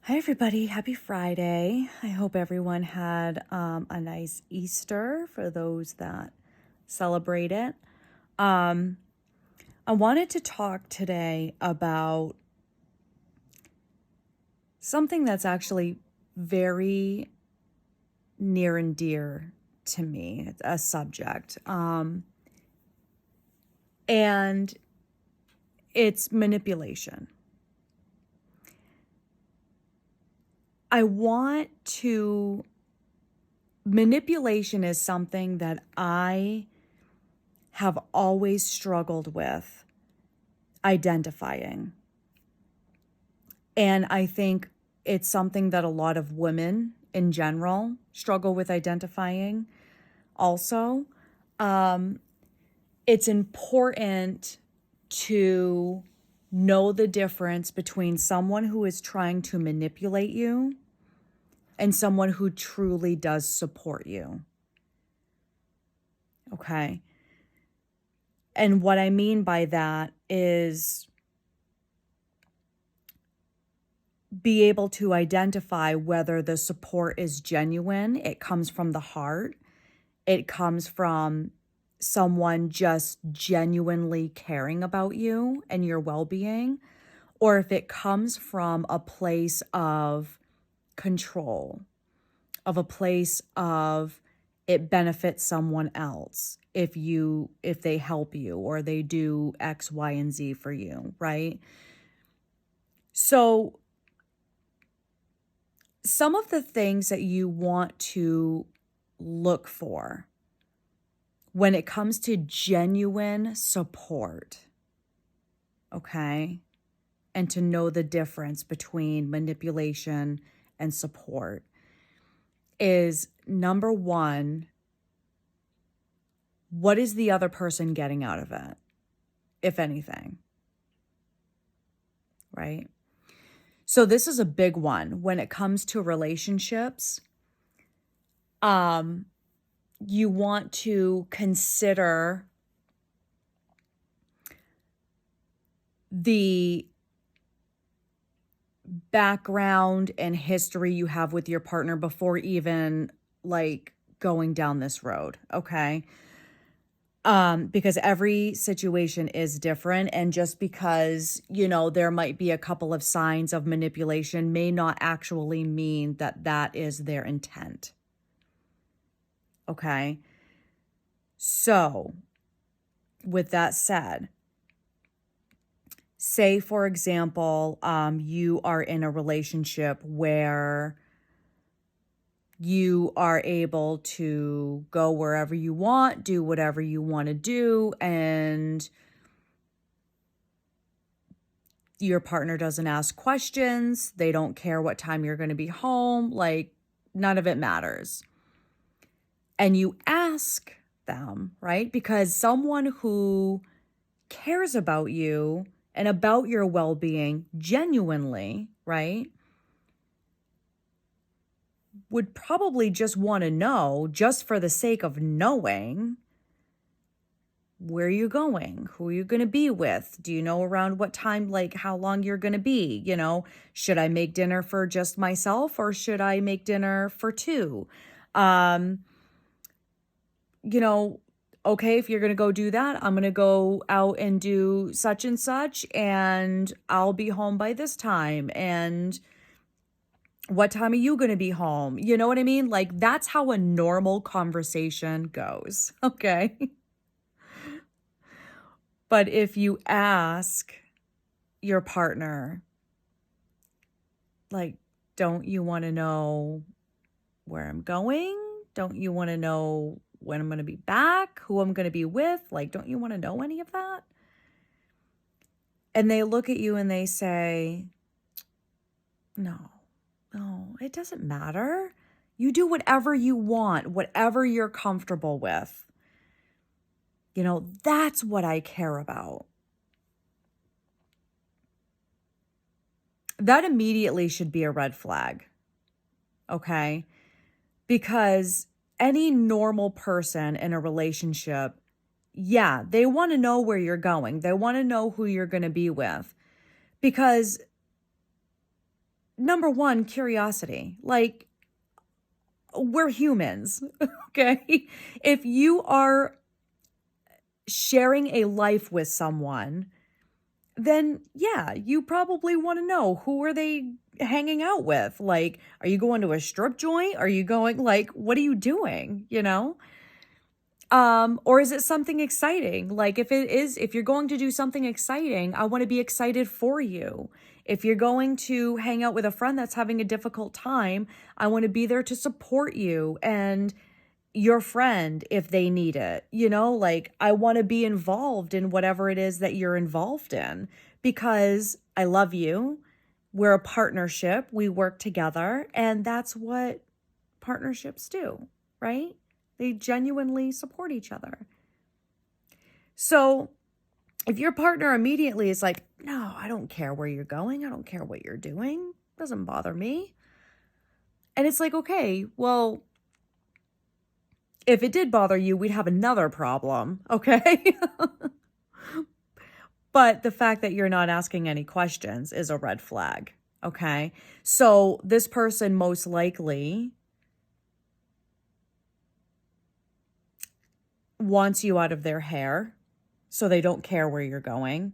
Hi, everybody. Happy Friday. I hope everyone had a nice Easter for those that celebrate it. I wanted to talk today about something that's actually very near and dear to me. It's a subject. And it's manipulation. Manipulation is something that I have always struggled with identifying. And I think it's something that a lot of women in general struggle with identifying also. It's important to know the difference between someone who is trying to manipulate you and someone who truly does support you. Okay. And what I mean by that is be able to identify whether the support is genuine. It comes from the heart. It comes from someone just genuinely caring about you and your well-being, or if it comes from a place of control, of a place of it benefits someone else if they help you or they do X, Y, and Z for you, right? So some of the things that you want to look for when it comes to genuine support, okay, and to know the difference between manipulation and support is number one, what is the other person getting out of it, if anything, right? So this is a big one when it comes to relationships. You want to consider the background and history you have with your partner before even like going down this road, okay? Because every situation is different, and just because, there might be a couple of signs of manipulation may not actually mean that that is their intent. Okay? So, with that said, say, for example, you are in a relationship where you are able to go wherever you want, do whatever you want to do, and your partner doesn't ask questions. They don't care what time you're going to be home. Like, none of it matters. And you ask them, right? Because someone who cares about you and about your well-being genuinely, right, would probably just want to know, just for the sake of knowing, where are you going? Who are you going to be with? Do you know around what time, like how long you're going to be? Should I make dinner for just myself or should I make dinner for two? Um, okay, if you're going to go do that, I'm going to go out and do such and such, and I'll be home by this time. And what time are you going to be home? You know what I mean? Like, that's how a normal conversation goes. Okay. But if you ask your partner, like, don't you want to know where I'm going? Don't you want to know when I'm going to be back? Who I'm going to be with? Like, don't you want to know any of that? And they look at you and they say, no, it doesn't matter. You do whatever you want, whatever you're comfortable with. That's what I care about. That immediately should be a red flag. Okay? Because any normal person in a relationship, yeah, they want to know where you're going. They want to know who you're going to be with. Because number one, curiosity. Like, we're humans, okay? If you are sharing a life with someone, then yeah, you probably want to know, who are they hanging out with? Like, are you going to a strip joint? Are you going, like, what are you doing, you know? Or is it something exciting? Like, if you're going to do something exciting, I want to be excited for you. If you're going to hang out with a friend that's having a difficult time, I want to be there to support you and your friend if they need it. You know, like, I want to be involved in whatever it is that you're involved in because I love you. We're a partnership. We work together, and that's what partnerships do, right? They genuinely support each other. So if your partner immediately is like, no, I don't care where you're going. I don't care what you're doing. Doesn't bother me. And it's like, okay, well, if it did bother you, we'd have another problem, okay? But the fact that you're not asking any questions is a red flag, okay? So this person most likely wants you out of their hair, so they don't care where you're going,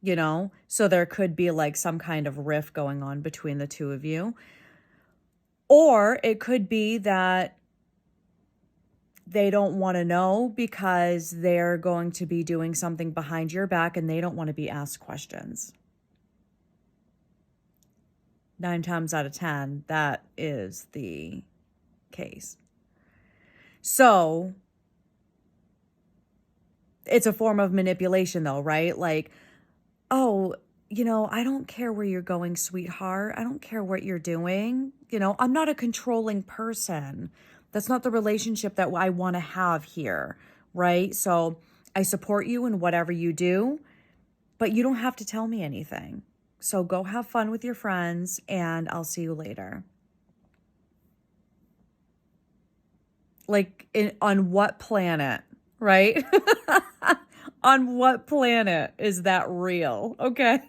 you know? So there could be like some kind of rift going on between the two of you. Or it could be that they don't want to know because they're going to be doing something behind your back and they don't want to be asked questions. 9 times out of 10, that is the case. So it's a form of manipulation though, right? Like, oh, you know, I don't care where you're going, sweetheart. I don't care what you're doing. You know, I'm not a controlling person. That's not the relationship that I want to have here, right? So I support you in whatever you do, but you don't have to tell me anything. So go have fun with your friends and I'll see you later. Like, on what planet, right? On what planet is that real? Okay.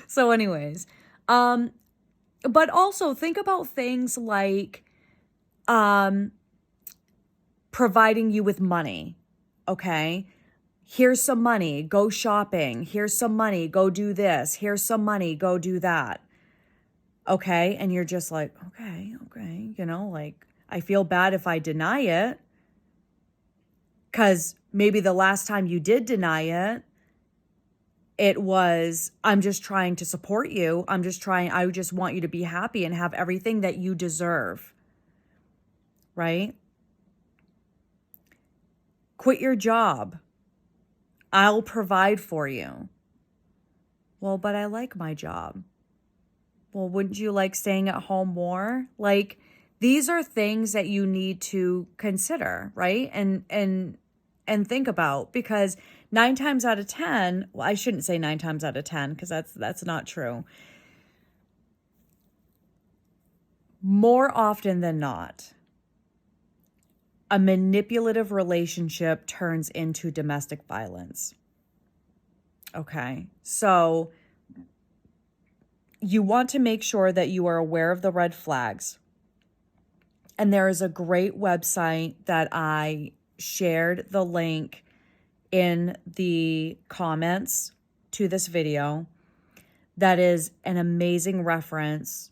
So anyways, but also think about things like providing you with money. Okay. Here's some money, go shopping. Here's some money, go do this. Here's some money, go do that. Okay. And you're just like, okay. You know, like, I feel bad if I deny it. Because maybe the last time you did deny it, it was, I'm just trying to support you. I just want you to be happy and have everything that you deserve. Right? Quit your job. I'll provide for you. Well, but I like my job. Well, wouldn't you like staying at home more? Like, these are things that you need to consider, right? And think about, because 9 times out of 10, well, I shouldn't say 9 times out of 10 because that's not true. More often than not, a manipulative relationship turns into domestic violence. Okay. So you want to make sure that you are aware of the red flags. And there is a great website that I shared the link in the comments to this video that is an amazing reference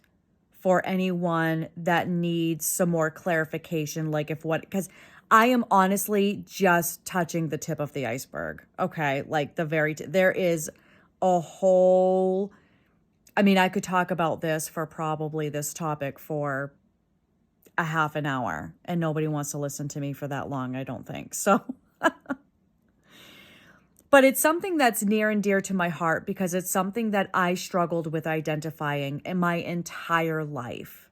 for anyone that needs some more clarification, like because I am honestly just touching the tip of the iceberg. Okay. Like there is a whole, I mean, I could talk about this topic for a half an hour and nobody wants to listen to me for that long, I don't think. So, but it's something that's near and dear to my heart because it's something that I struggled with identifying in my entire life.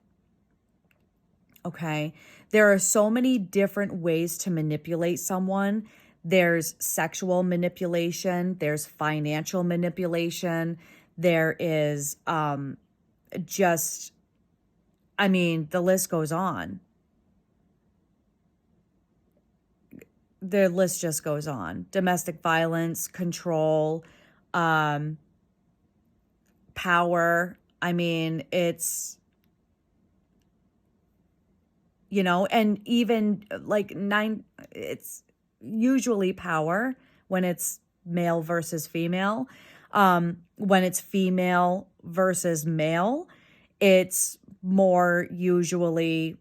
Okay. There are so many different ways to manipulate someone. There's sexual manipulation. There's financial manipulation. There is, the list goes on. The list just goes on. Domestic violence, control, power power. I mean, it's, and even like it's usually power when it's male versus female. When it's female versus male, it's more usually,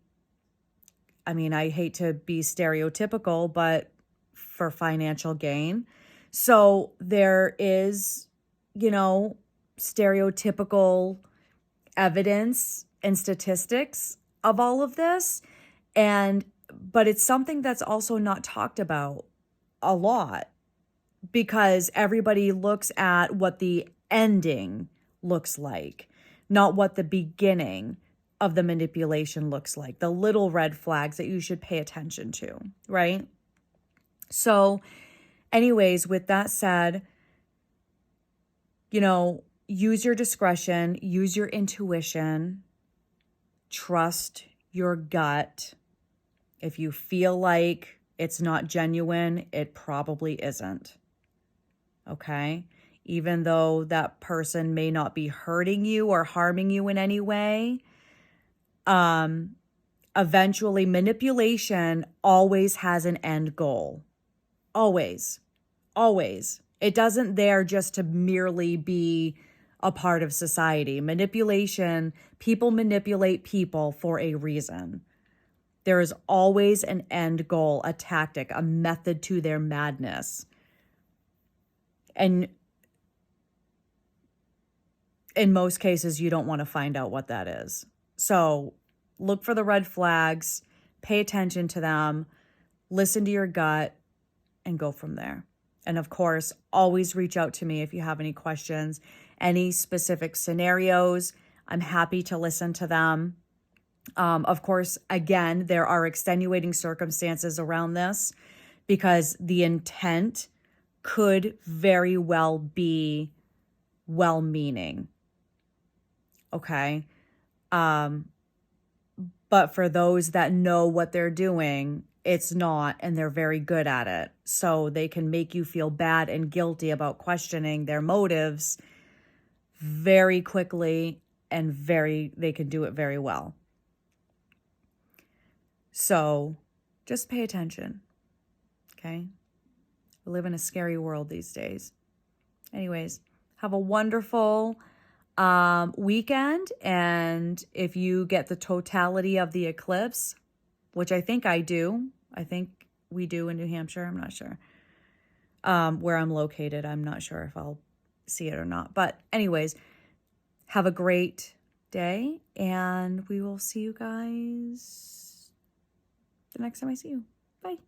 I mean, I hate to be stereotypical, but for financial gain. So there is, stereotypical evidence and statistics of all of this. But it's something that's also not talked about a lot because everybody looks at what the ending looks like, not what the beginning of the manipulation looks like, the little red flags that you should pay attention to, right? So, anyways, with that said, use your discretion, use your intuition, trust your gut. If you feel like it's not genuine, it probably isn't. Okay? Even though that person may not be hurting you or harming you in any way, eventually manipulation always has an end goal. Always. Always. It doesn't there just to merely be a part of society. Manipulation, people manipulate people for a reason. There is always an end goal, a tactic, a method to their madness. And in most cases, you don't want to find out what that is. So look for the red flags, pay attention to them, listen to your gut, and go from there. And of course, always reach out to me if you have any questions, any specific scenarios. I'm happy to listen to them. Of course, again, there are extenuating circumstances around this because the intent could very well be well-meaning. Okay? But for those that know what they're doing, it's not, and they're very good at it. So they can make you feel bad and guilty about questioning their motives very quickly, and they can do it very well. So just pay attention, okay? We live in a scary world these days. Anyways, have a wonderful weekend. And if you get the totality of the eclipse, which I think I do, I think we do in New Hampshire, I'm not sure. Where I'm located, I'm not sure if I'll see it or not. But anyways, have a great day, and we will see you guys the next time I see you. Bye.